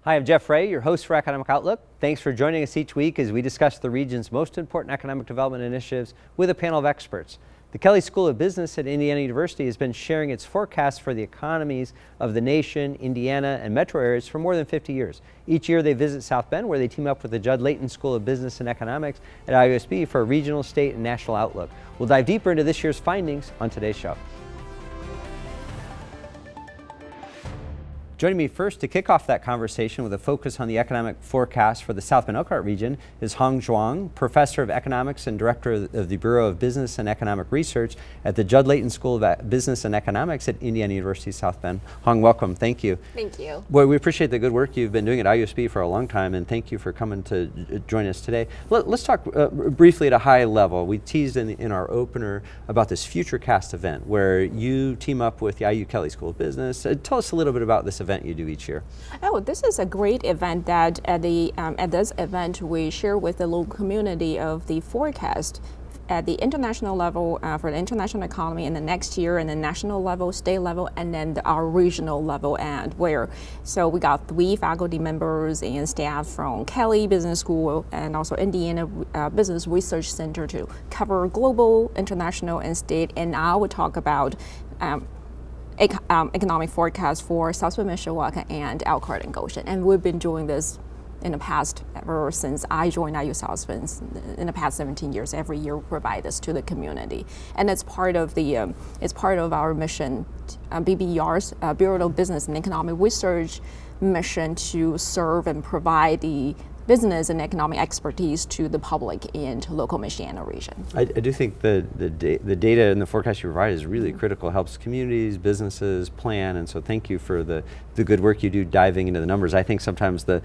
Hi, I'm Jeff Ray, your host for Economic Outlook. Thanks for joining us each week as we discuss the region's most important economic development initiatives with a panel of experts. The Kelley School of Business at Indiana University has been sharing its forecasts for the economies of the nation, Indiana, and metro areas for more than 50 years. Each year they visit South Bend, where they team up with the Judd Layton School of Business and Economics at IUSB for a regional, state, and national outlook. We'll dive deeper into this year's findings on today's show. Joining me first to kick off that conversation with a focus on the economic forecast for the South Bend Elkhart region is Hong Zhuang, Professor of Economics and Director of the Bureau of Business and Economic Research at the Judd Layton School of Business and Economics at Indiana University South Bend. Hong, welcome. Thank you. Thank you. Boy, we appreciate the good work you've been doing at IUSB for a long time, and thank you for coming to join us today. Let's talk briefly at a high level. We teased in our opener about this FutureCast event where you team up with the IU Kelley School of Business. Tell us a little bit about this event you do each year. Oh, this is a great event that at this event we share with the local community of the forecast at the international level for the international economy in the next year, and the national level, state level, and then our regional level. And so we got 3 faculty members and staff from Kelley Business School and also Indiana Business Research Center to cover global, international, and state. And I will talk about economic forecast for South Bend, Mishawaka, and Elkhart and Goshen. And we've been doing this in the past, ever since I joined IU South Bend in the past 17 years. Every year we provide this to the community. And it's part of our mission, BBER's Bureau of Business and Economic Research mission to serve and provide the business and economic expertise to the public in local Michiana region. I do think the data and the forecast you provide is really critical. It helps communities, businesses plan, and so thank you for the good work you do diving into the numbers. I think sometimes the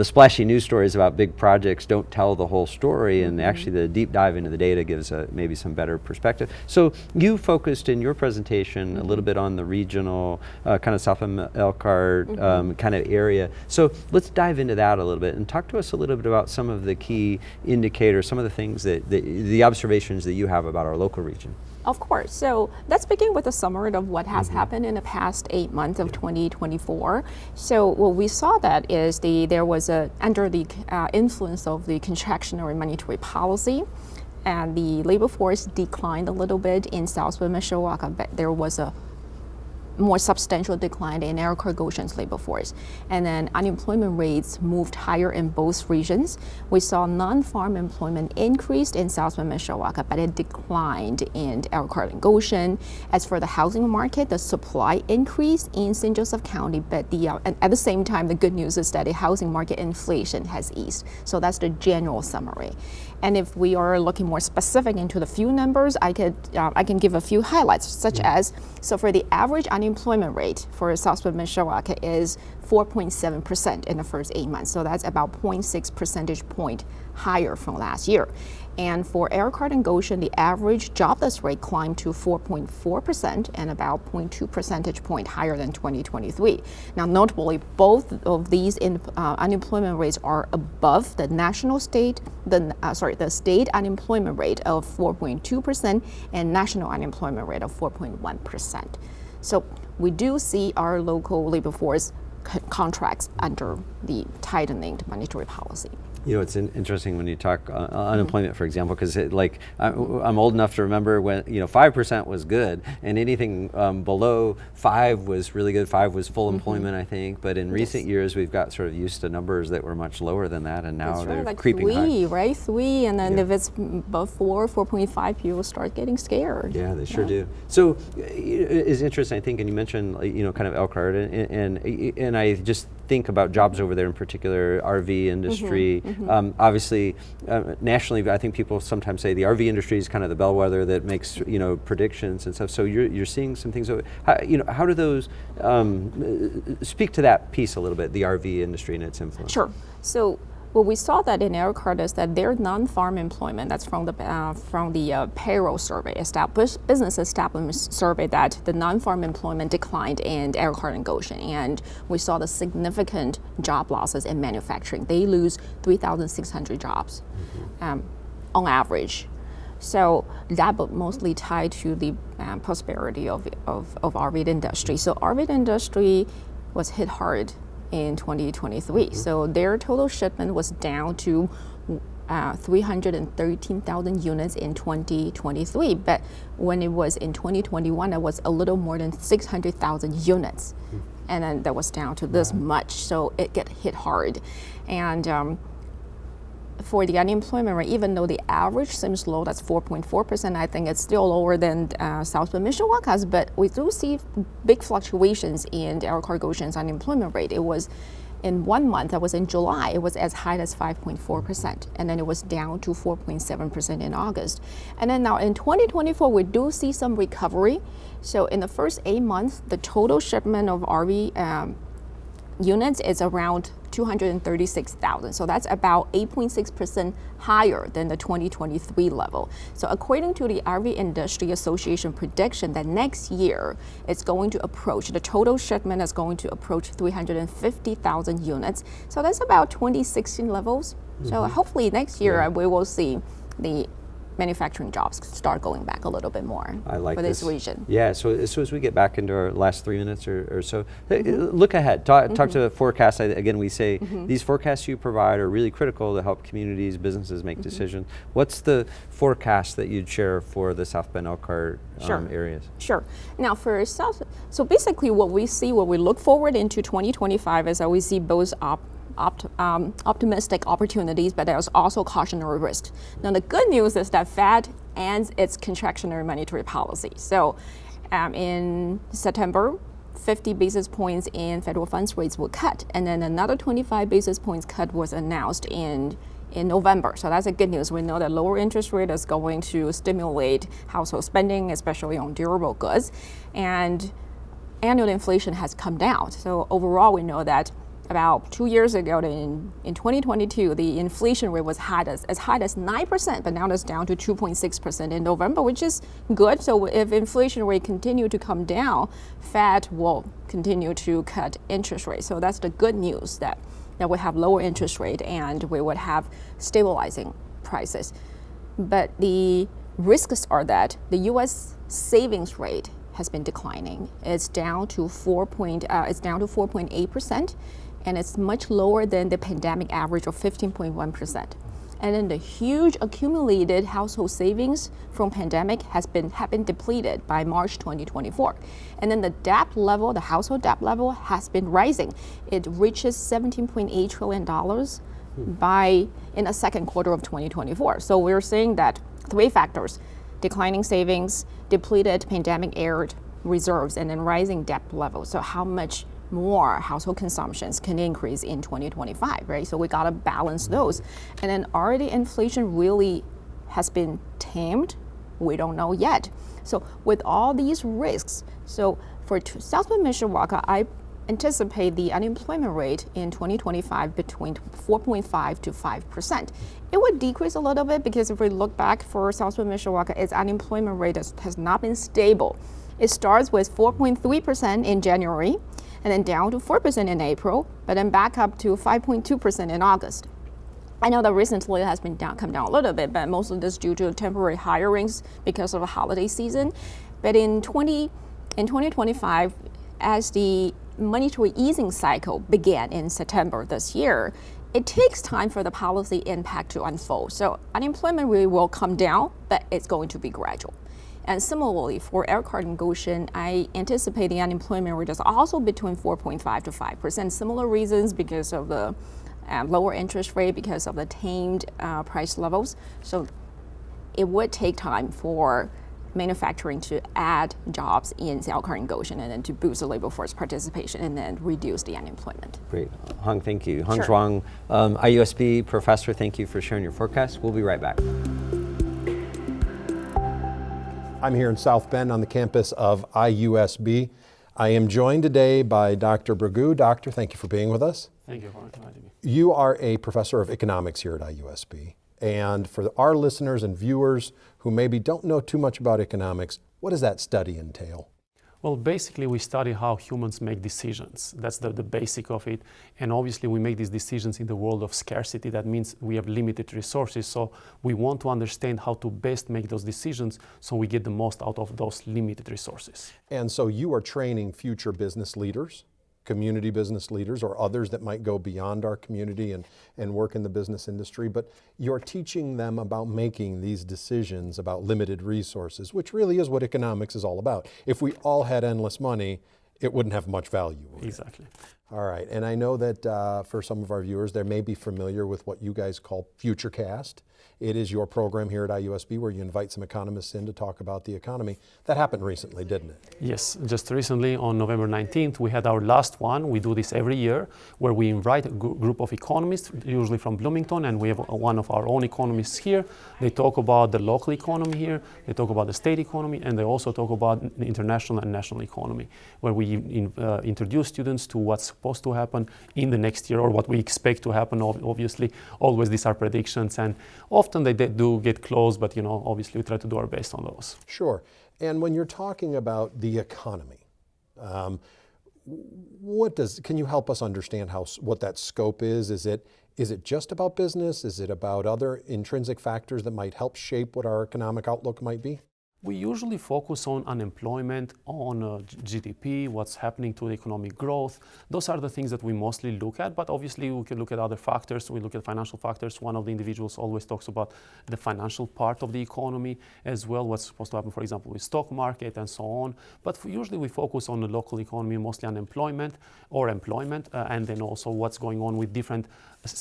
splashy news stories about big projects don't tell the whole story, and actually the deep dive into the data gives maybe some better perspective. So you focused in your presentation a little bit on the regional kind of South Bend Elkhart kind of area. So let's dive into that a little bit and talk to us a little bit about some of the key indicators, some of the things the observations that you have about our local region. Of course. So let's begin with a summary of what has happened in the past 8 months of 2024. So what we saw that is there was under the influence of the contractionary monetary policy, and the labor force declined a little bit in South Bend, Mishawaka, but there was a more substantial decline in Elkhart Goshen's labor force. And then unemployment rates moved higher in both regions. We saw non-farm employment increased in South Bend, Mishawaka, but it declined in Elkhart and Goshen. As for the housing market, the supply increased in St. Joseph County, but and at the same time, the good news is that the housing market inflation has eased. So that's the general summary. And if we are looking more specific into the few numbers, I can give a few highlights, such as, so for the average unemployment rate for South Bend, Mishawaka is 4.7% in the first 8 months. So that's about 0.6 percentage point higher from last year. And for Elkhart and Goshen, the average jobless rate climbed to 4.4% and about 0.2 percentage point higher than 2023. Now, notably, both of these unemployment rates are above the the state unemployment rate of 4.2% and national unemployment rate of 4.1%. So we do see our local labor force contracts under the tightening monetary policy. You know, it's interesting when you talk unemployment, for example, because I'm old enough to remember when 5% was good, and anything below 5 was really good. 5 was full employment, I think. But in recent years, we've got sort of used to numbers that were much lower than that, and now they're like creeping 3, high. Right? 3, and then if it's above 4, 4.5, people start getting scared. Yeah, they sure do. So it's interesting, I think, and you mentioned kind of Elkhart, and I just think about jobs over there in particular, RV industry. Obviously, nationally, I think people sometimes say the RV industry is kind of the bellwether that makes predictions and stuff. So you're seeing some things. How do those speak to that piece a little bit, the RV industry and its influence? Sure. So what we saw that in Elkhart is that their non-farm employment, that's from the payroll survey, business establishment survey, that the non-farm employment declined in Elkhart and Goshen, and we saw the significant job losses in manufacturing. They lose 3,600 jobs on average. So that but mostly tied to the prosperity of RV industry. So RV industry was hit hard in 2023. So their total shipment was down to 313,000 units in 2023, but when it was in 2021, it was a little more than 600,000 units, and then that was down to this much. So it get hit hard, and for the unemployment rate, even though the average seems low, that's 4.4%, I think it's still lower than South Bend, Mishawaka's, but we do see big fluctuations in the Elkhart Goshen's unemployment rate. It was in 1 month, that was in July, it was as high as 5.4%, and then it was down to 4.7% in August. And then now in 2024, we do see some recovery. So in the first 8 months, the total shipment of RV units is around 236,000. So that's about 8.6% higher than the 2023 level. So according to the RV Industry Association prediction that next year it's going to approach, the total shipment is going to approach 350,000 units. So that's about 2016 levels. So hopefully next year we will see the manufacturing jobs start going back a little bit more for this region. Yeah, so as we get back into our last 3 minutes or so, look ahead, talk to the forecast. Again, we say these forecasts you provide are really critical to help communities, businesses make decisions. What's the forecast that you'd share for the South Bend Elkhart areas? Sure. Now for South, so basically what we look forward into 2025 is that we see both optimistic opportunities, but there's also cautionary risks. Now, the good news is that Fed ends its contractionary monetary policy. So, in September, 50 basis points in federal funds rates will cut, and then another 25 basis points cut was announced in November. So that's a good news. We know that lower interest rate is going to stimulate household spending, especially on durable goods, and annual inflation has come down. So overall, we know that about 2 years ago, in 2022, the inflation rate was as high as 9%, but now it's down to 2.6% in November, which is good. So if inflation rate continue to come down, Fed will continue to cut interest rates. So that's the good news, that we have lower interest rate and we would have stabilizing prices. But the risks are that the U.S. savings rate has been declining. It's down to 4.8%. And it's much lower than the pandemic average of 15.1%. And then the huge accumulated household savings from pandemic have been depleted by March 2024. And then the debt level, the household debt level, has been rising. It reaches $17.8 trillion in the second quarter of 2024. So we're seeing that 3 factors: declining savings, depleted pandemic-era reserves, and then rising debt levels. So how much more household consumptions can increase in 2025, right? So we gotta balance those. And then already inflation really has been tamed. We don't know yet. So with all these risks, so for South Bend, Mishawaka, I anticipate the unemployment rate in 2025 between 4.5 to 5%. It would decrease a little bit because if we look back for South Bend, Mishawaka, its unemployment rate has not been stable. It starts with 4.3% in January, and then down to 4% in April, but then back up to 5.2% in August. I know that recently it has been come down a little bit, but most of this due to temporary hirings because of a holiday season. But in 2025, as the monetary easing cycle began in September this year, it takes time for the policy impact to unfold. So unemployment really will come down, but it's going to be gradual. And similarly, for Elkhart and Goshen, I anticipate the unemployment rate is also between 4.5 to 5%. Similar reasons, because of the lower interest rate, because of the tamed price levels. So it would take time for manufacturing to add jobs in Elkhart and Goshen, and then to boost the labor force participation and then reduce the unemployment. Great. Hung, thank you. Hung Sure. Zhuang, IUSB professor, thank you for sharing your forecast. We'll be right back. I'm here in South Bend on the campus of IUSB. I am joined today by Dr. Bragu. Doctor, thank you for being with us. Thank you for inviting me. You are a professor of economics here at IUSB. And for our listeners and viewers who maybe don't know too much about economics, what does that study entail? Well, basically, we study how humans make decisions. That's the basic of it. And obviously, we make these decisions in the world of scarcity. That means we have limited resources. So we want to understand how to best make those decisions so we get the most out of those limited resources. And so you are training future business leaders community business leaders or others that might go beyond our community and work in the business industry, but you're teaching them about making these decisions about limited resources, which really is what economics is all about. If we all had endless money, it wouldn't have much value. Exactly. All right, and I know that for some of our viewers, they may be familiar with what you guys call FutureCast. It is your program here at IUSB where you invite some economists in to talk about the economy. That happened recently, didn't it? Yes, just recently on November 19th, we had our last one. We do this every year where we invite a group of economists, usually from Bloomington, and we have one of our own economists here. They talk about the local economy here, they talk about the state economy, and they also talk about the international and national economy, where we introduce students to what's supposed to happen in the next year or what we expect to happen. Obviously, always these are predictions, and often they do get close, but obviously we try to do our best on those. Sure. And when you're talking about the economy, can you help us understand what that scope is? Is it just about business? Is it about other intrinsic factors that might help shape what our economic outlook might be? We usually focus on unemployment, on GDP, what's happening to the economic growth. Those are the things that we mostly look at, but obviously we can look at other factors. We look at financial factors. One of the individuals always talks about the financial part of the economy as well, what's supposed to happen, for example, with stock market and so on. But usually we focus on the local economy, mostly unemployment or employment, and then also what's going on with different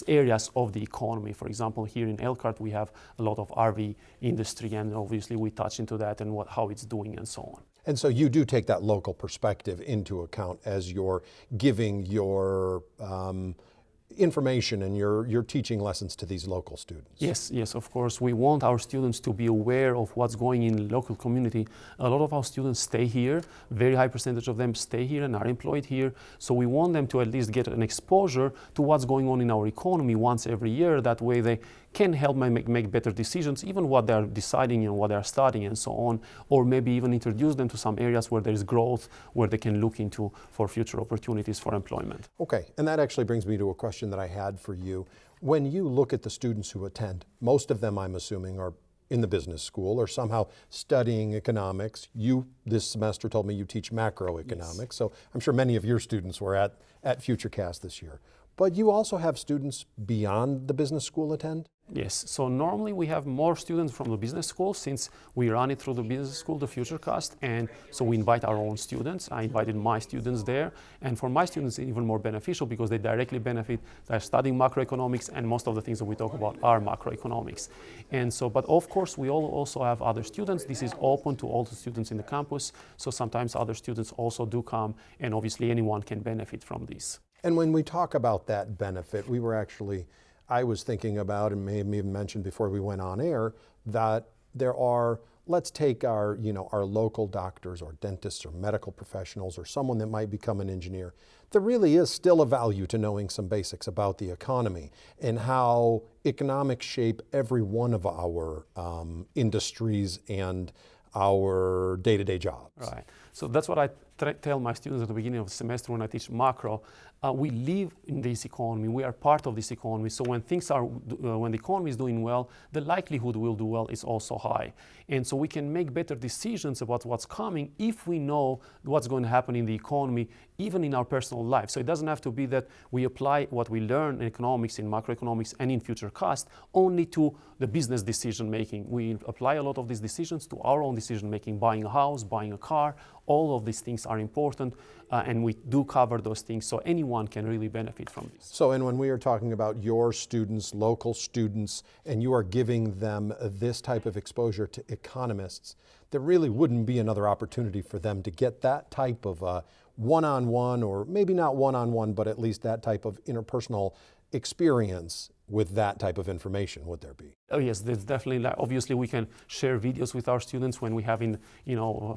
areas of the economy. For example, here in Elkhart, we have a lot of RV industry, and obviously we touch into that and how it's doing and so on. And so you do take that local perspective into account as you're giving your information and you're teaching lessons to these local students. Yes, of course. We want our students to be aware of what's going in the local community. A lot of our students stay here. Very high percentage of them stay here and are employed here. So we want them to at least get an exposure to what's going on in our economy once every year. That way they can help make better decisions, even what they're deciding and what they're studying and so on, or maybe even introduce them to some areas where there's growth, where they can look into for future opportunities for employment. Okay, and that actually brings me to a question that I had for you. When you look at the students who attend, most of them I'm assuming are in the business school or somehow studying economics. You this semester told me you teach macroeconomics, yes. So I'm sure many of your students were at FutureCast this year. But you also have students beyond the business school attend? Yes, so normally we have more students from the business school since we run it through the business school, the FutureCast, and so we invite our own students. I invited my students there, and for my students it's even more beneficial because they directly benefit. They're studying macroeconomics, and most of the things that we talk about are macroeconomics. And so, but of course we also have other students. This is open to all the students in the campus, so sometimes other students also do come, and obviously anyone can benefit from this. And when we talk about that benefit, I was thinking about, and may have even mentioned before we went on air, that there are, let's take our local doctors or dentists or medical professionals or someone that might become an engineer. There really is still a value to knowing some basics about the economy and how economics shape every one of our industries and our day-to-day jobs. Right. So that's what I tell my students at the beginning of the semester when I teach macro. We live in this economy. We are part of this economy. So when the economy is doing well, the likelihood we'll do well is also high. And so we can make better decisions about what's coming if we know what's going to happen in the economy, even in our personal life. So it doesn't have to be that we apply what we learn in economics, in macroeconomics, and in FutureCast only to the business decision making. We apply a lot of these decisions to our own decision making, buying a house, buying a car. All of these things are important, and we do cover those things, so anyone can really benefit from this. So, and when we are talking about your students, local students, and you are giving them this type of exposure to economists, there really wouldn't be another opportunity for them to get that type of one-on-one, or maybe not one-on-one, but at least that type of interpersonal experience with that type of information, would there be? Oh yes, there's definitely. Obviously, we can share videos with our students when we have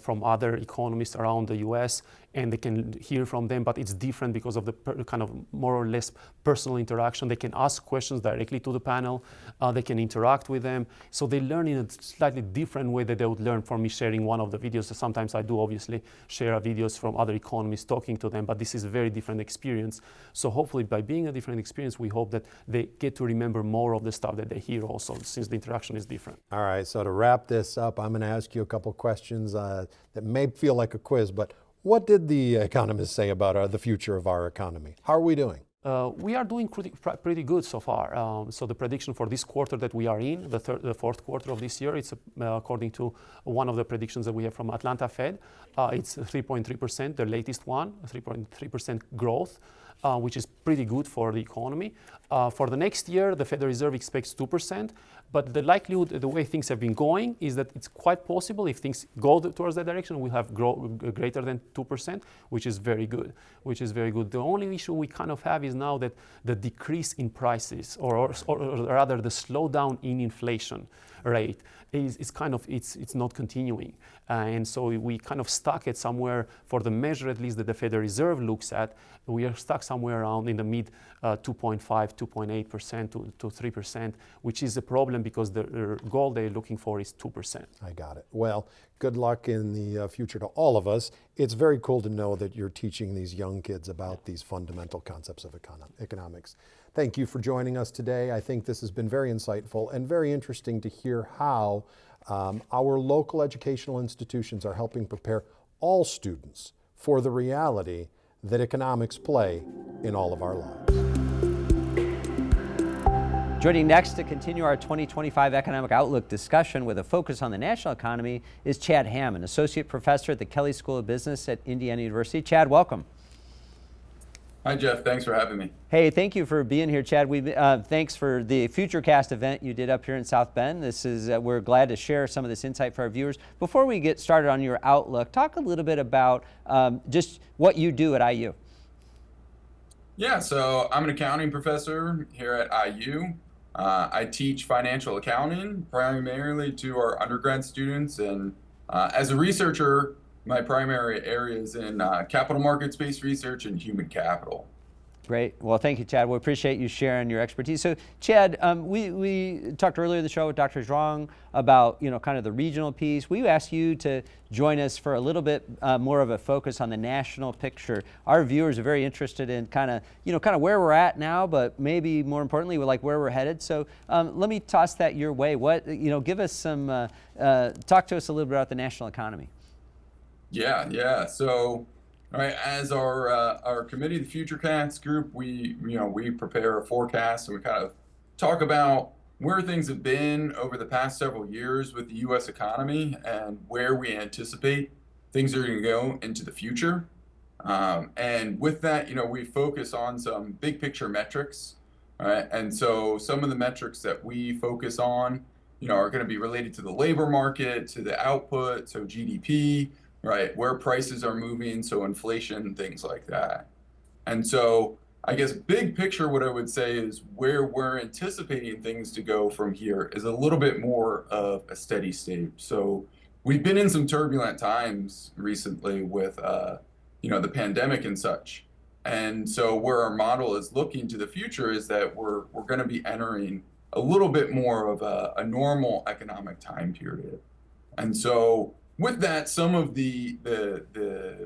from other economists around the U.S. and they can hear from them. But it's different because of the kind of more or less personal interaction. They can ask questions directly to the panel. They can interact with them, so they learn in a slightly different way that they would learn from me sharing one of the videos. Sometimes I do obviously share videos from other economists talking to them, but this is a very different experience. So hopefully, by being a different experience, we hope that they get to remember more of the stuff that they hear also, since the interaction is different. All right, so to wrap this up, I'm going to ask you a couple questions that may feel like a quiz, but What did the economists say about the future of our economy? How are we doing? We are doing pretty good so far. So the prediction for this quarter that we are in, the fourth quarter of this year, it's according to one of the predictions that we have from Atlanta Fed. It's 3.3%, the latest one, 3.3% growth, which is pretty good for the economy. For the next year, the Federal Reserve expects 2%, but the likelihood, the way things have been going, is that it's quite possible if things go towards that direction, we'll have greater than 2%, which is very good. The only issue we kind of have is now that the decrease in prices, or rather the slowdown in inflation rate, is kind of, it's not continuing. And so we kind of stuck at somewhere, for the measure at least that the Federal Reserve looks at, we are stuck somewhere around in the mid 2.5, 2.8% to 3%, which is a problem because the goal they're looking for is 2%. I got it. Well, good luck in the future to all of us. It's very cool to know that you're teaching these young kids about these fundamental concepts of economics. Thank you for joining us today. I think this has been very insightful and very interesting to hear how our local educational institutions are helping prepare all students for the reality that economics play in all of our lives. Joining next to continue our 2025 Economic Outlook discussion with a focus on the national economy is Chad Hamm, an associate professor at the Kelley School of Business at Indiana University. Chad, welcome. Hi, Jeff. Thanks for having me. Hey, thank you for being here, Chad. Thanks for the FutureCast event you did up here in South Bend. This is we're glad to share some of this insight for our viewers. Before we get started on your outlook, talk a little bit about just what you do at IU. Yeah, so I'm an accounting professor here at IU. I teach financial accounting primarily to our undergrad students, and as a researcher, my primary area is in capital markets-based research and human capital. Great. Well, thank you, Chad. We appreciate you sharing your expertise. So, Chad, we talked earlier in the show with Dr. Zhuang about kind of the regional piece. We asked you to join us for a little bit more of a focus on the national picture. Our viewers are very interested in kind of where we're at now, but maybe more importantly, like where we're headed. So, let me toss that your way. Give us some talk to us a little bit about the national economy. Yeah. So, all right, as our committee, the FutureCast group, we prepare a forecast and we kind of talk about where things have been over the past several years with the U.S. economy and where we anticipate things are going to go into the future. And with that, we focus on some big picture metrics, right? And so some of the metrics that we focus on, are going to be related to the labor market, to the output, so GDP, right, where prices are moving, so inflation, things like that. And so I guess big picture, what I would say is where we're anticipating things to go from here is a little bit more of a steady state. So we've been in some turbulent times recently with, the pandemic and such. And so where our model is looking to the future is that we're going to be entering a little bit more of a normal economic time period. And so with that, some of the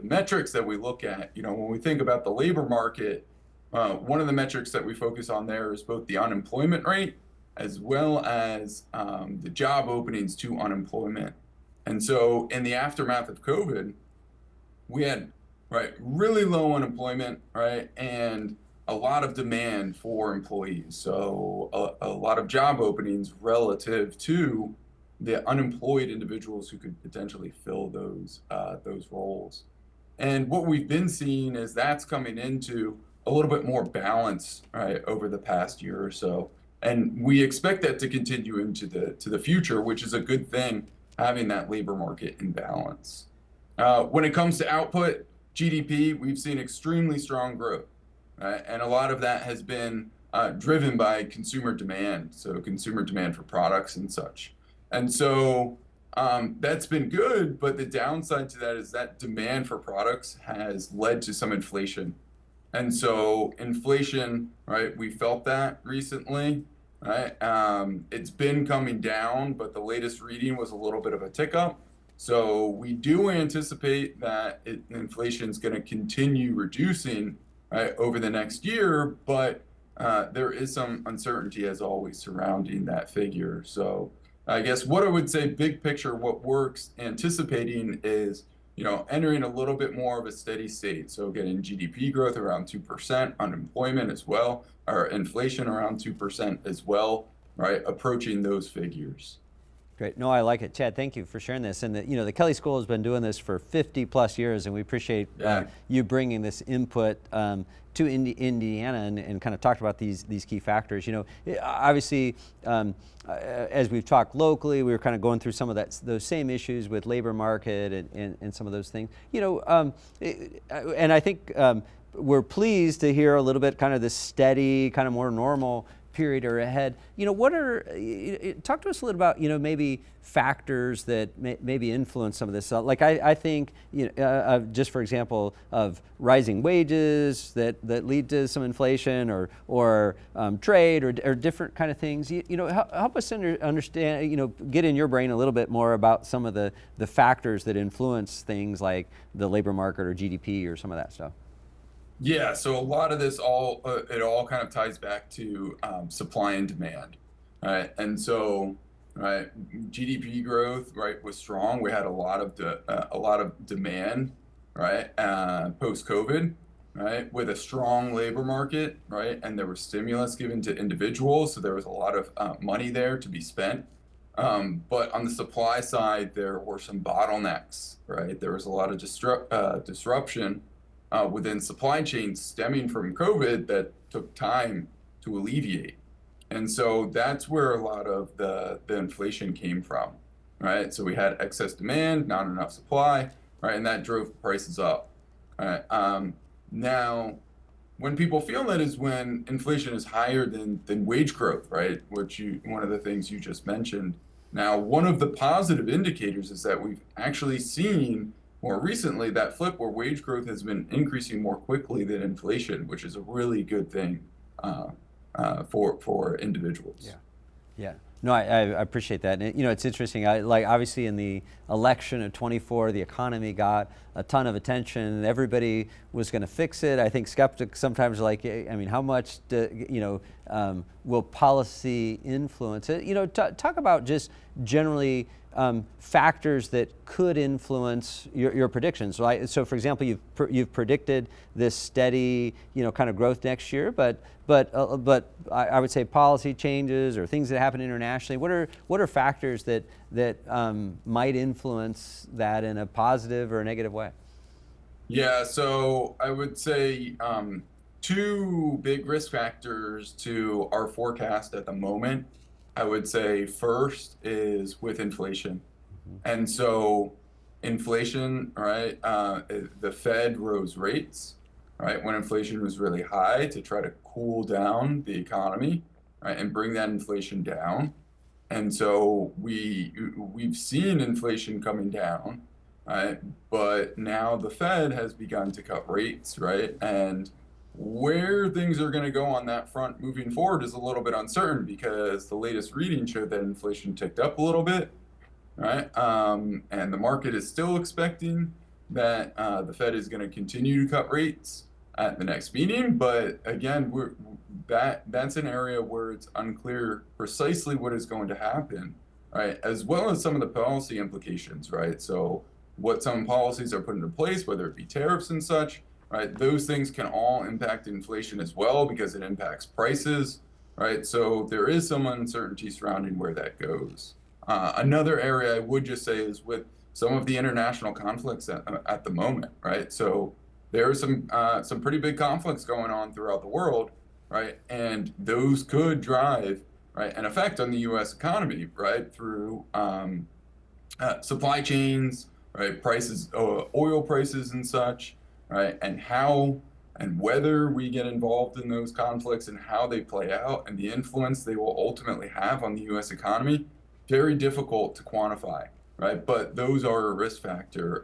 metrics that we look at, when we think about the labor market, one of the metrics that we focus on there is both the unemployment rate as well as the job openings to unemployment. And so in the aftermath of COVID, we had really low unemployment, right, and a lot of demand for employees. So a lot of job openings relative to the unemployed individuals who could potentially fill those roles. And what we've been seeing is that's coming into a little bit more balance, right, over the past year or so. And we expect that to continue into the future, which is a good thing, having that labor market in balance. When it comes to output, GDP, we've seen extremely strong growth, right? And a lot of that has been driven by consumer demand, so consumer demand for products and such. And so that's been good, but the downside to that is that demand for products has led to some inflation. And so inflation, right, we felt that recently, right? It's been coming down, but the latest reading was a little bit of a tick up. So we do anticipate that inflation is going to continue reducing, right, over the next year, but there is some uncertainty, as always, surrounding that figure. So I guess what I would say, big picture, what we're anticipating is, entering a little bit more of a steady state. So getting GDP growth around 2%, unemployment as well, or inflation around 2% as well, right? Approaching those figures. Great. No, I like it. Chad, thank you for sharing this. And the Kelley School has been doing this for 50 plus years, and we appreciate you bringing this input to Indiana and kind of talked about these key factors. Obviously, as we've talked locally, we were kind of going through some of those same issues with labor market and some of those things. And I think we're pleased to hear a little bit kind of this steady, kind of more normal period or ahead. Talk to us a little about, maybe factors that maybe influence some of this. Like I think, just for example, of rising wages that lead to some inflation or trade or different kind of things. Help us understand, get in your brain a little bit more about some of the factors that influence things like the labor market or GDP or some of that stuff. Yeah, so a lot of this it all kind of ties back to supply and demand, right? And so, right, GDP growth, right, was strong. We had a lot of demand, right, post-COVID, right, with a strong labor market, right, and there was stimulus given to individuals, so there was a lot of money there to be spent. But on the supply side, there were some bottlenecks, right? There was a lot of disruption within supply chains stemming from COVID that took time to alleviate. And so that's where a lot of the inflation came from, right? So we had excess demand, not enough supply, right? And that drove prices up, right? Now, when people feel that is when inflation is higher than wage growth, right? One of the things you just mentioned. Now, one of the positive indicators is that we've actually seen more recently that flip where wage growth has been increasing more quickly than inflation, which is a really good thing for individuals. Yeah. No, I appreciate that. And, it's interesting. Obviously in the election of 24, the economy got a ton of attention. Everybody was going to fix it. I think skeptics sometimes are like, how much will policy influence it? Talk about just generally factors that could influence your predictions. So for example, you've predicted this steady, kind of growth next year, but I would say policy changes or things that happen internationally. What are factors that might influence that in a positive or a negative way? Yeah, so I would say two big risk factors to our forecast at the moment. I would say first is with inflation. And so inflation, right, the Fed rose rates, right, when inflation was really high to try to cool down the economy, right, and bring that inflation down. And so we've seen inflation coming down, right, but now the Fed has begun to cut rates, right, and where things are going to go on that front moving forward is a little bit uncertain because the latest reading showed that inflation ticked up a little bit, right? And the market is still expecting that the Fed is going to continue to cut rates at the next meeting. But again, that's an area where it's unclear precisely what is going to happen, right? As well as some of the policy implications, right? So what some policies are put into place, whether it be tariffs and such, right? Those things can all impact inflation as well because it impacts prices, right? So there is some uncertainty surrounding where that goes. Another area I would just say is with some of the international conflicts at the moment, right? So there are some pretty big conflicts going on throughout the world, right? And those could drive, right, an effect on the U.S. economy, right, through supply chains, right, prices, oil prices and such, right, and how and whether we get involved in those conflicts and how they play out and the influence they will ultimately have on the U.S. economy, very difficult to quantify, right? But those are a risk factor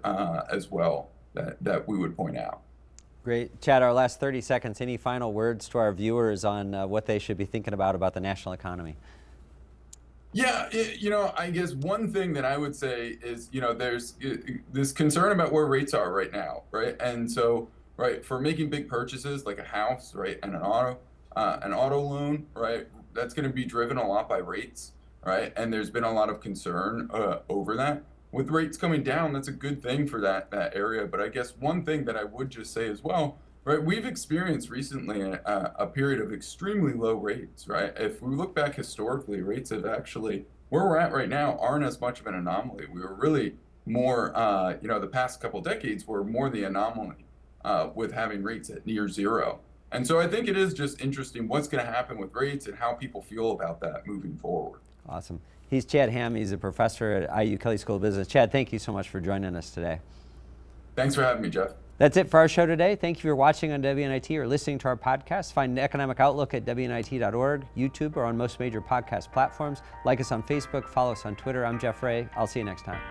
as well that we would point out. Great. Chad, our last 30 seconds, any final words to our viewers on what they should be thinking about the national economy? Yeah, I guess one thing that I would say is, there's this concern about where rates are right now, right? And so, right, for making big purchases like a house, right, and an auto loan, right, that's going to be driven a lot by rates, right? And there's been a lot of concern over that. with rates coming down, that's a good thing for that area. But I guess one thing that I would just say as well, right, we've experienced recently a period of extremely low rates, right? If we look back historically, rates have actually, where we're at right now, aren't as much of an anomaly. We were really more, the past couple decades were more the anomaly with having rates at near zero. And so I think it is just interesting what's going to happen with rates and how people feel about that moving forward. Awesome. He's Chad Hamm. He's a professor at IU Kelley School of Business. Chad, thank you so much for joining us today. Thanks for having me, Jeff. That's it for our show today. Thank you for watching on WNIT or listening to our podcast. Find Economic Outlook at WNIT.org, YouTube, or on most major podcast platforms. Like us on Facebook, follow us on Twitter. I'm Jeff Ray. I'll see you next time.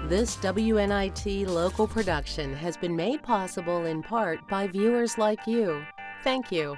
This WNIT local production has been made possible in part by viewers like you. Thank you.